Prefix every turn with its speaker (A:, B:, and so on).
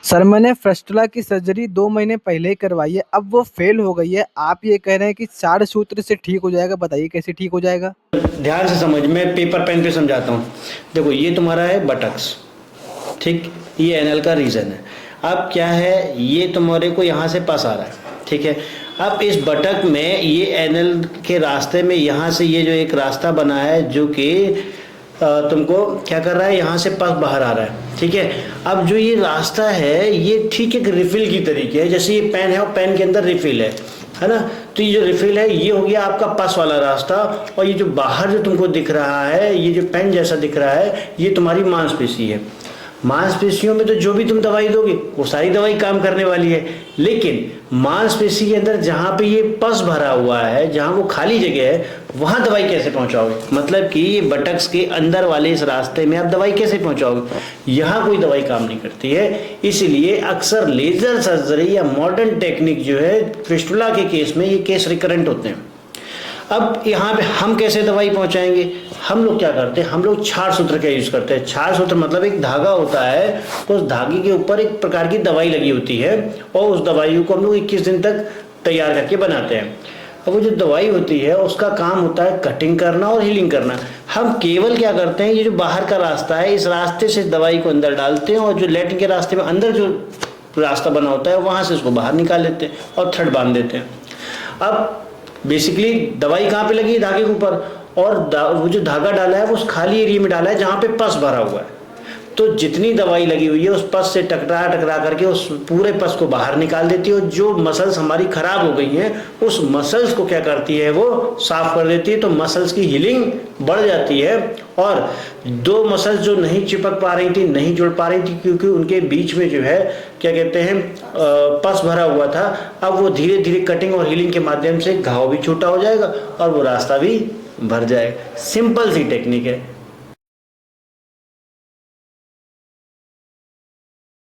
A: Sir मैंने fistula की surgery 2 महीने पहले ही करवाई है, अब वो फेल हो गई है। आप ये कह रहे हैं कि 4 सूत्र से ठीक हो जाएगा, बताइए कैसे ठीक हो जाएगा?
B: ध्यान से समझ, मैं पेपर पेन पे समझाता हूँ। देखो, ये तुम्हारा है बटक्स, ठीक, ये एनल का रीजन है। अब क्या है, ये तुम्हारे को यहाँ से पास आ रहा है, ठीक है। अब इस बटक में ये एनल के रास्ते में यहाँ से ये जो एक रास्ता बना है जो कि तुमको क्या कर रहा है, यहाँ से पस बाहर आ रहा है, ठीक है। अब जो ये रास्ता है ये ठीक एक रिफिल की तरीके है, जैसे ये पेन है और पेन के अंदर रिफिल है ना। तो ये जो रिफिल है ये हो गया आपका पस वाला रास्ता, और ये जो बाहर जो तुमको दिख रहा है, ये जो पेन जैसा दिख रहा है, ये तुम्हारी मांसपेशी है। मांसपेशियों में तो जो भी तुम दवाई दोगे वो सारी दवाई काम करने वाली है, लेकिन मांसपेशी के अंदर जहाँ पे ये पस भरा हुआ है, जहाँ वो खाली जगह है, वहाँ दवाई कैसे पहुँचाओगे? मतलब कि ये बटक्स के अंदर वाले इस रास्ते में आप दवाई कैसे पहुँचाओगे? यहाँ कोई दवाई काम नहीं करती है। इसलिए अक्सर लेजर सर्जरी या मॉडर्न टेक्निक जो है फिस्टुला के केस में, ये केस रिकरेंट होते हैं। अब यहाँ पे हम कैसे दवाई पहुंचाएंगे? हम लोग क्या करते हैं, हम लोग क्षार सूत्र का यूज करते हैं। क्षार सूत्र मतलब एक धागा होता है, तो उस धागे के ऊपर एक प्रकार की दवाई लगी होती है, और उस दवाई को हम लोग 21 दिन तक तैयार करके बनाते हैं। अब वो जो दवाई होती है उसका काम होता है कटिंग करना और हीलिंग करना। हम केवल क्या करते हैं, ये जो बाहर का रास्ता है, इस रास्ते से दवाई को अंदर डालते हैं, और जो लेटरिन के रास्ते में अंदर जो रास्ता बना होता है वहां से उसको बाहर निकाल लेते हैं और थ्रेड बांध देते हैं। अब बेसिकली दवाई कहाँ पे लगी है? धागे के ऊपर, और वो जो धागा डाला है वो उस खाली एरिया में डाला है जहाँ पे पस भरा हुआ है। तो जितनी दवाई लगी हुई है उस पस से टकरा टकरा करके उस पूरे पस को बाहर निकाल देती है, और जो मसल्स हमारी खराब हो गई हैं उस मसल्स को क्या करती है, वो साफ कर देती है। तो मसल्स की हीलिंग बढ़ जाती है, और दो मसल्स जो नहीं चिपक पा रही थी, नहीं जुड़ पा रही थी, क्योंकि उनके बीच में जो है क्या कहते हैं पस भरा हुआ था, अब वो धीरे धीरे कटिंग और हीलिंग के माध्यम से घाव भी छोटा हो जाएगा और वो रास्ता भी भर जाएगा। सिंपल सी टेक्निक है।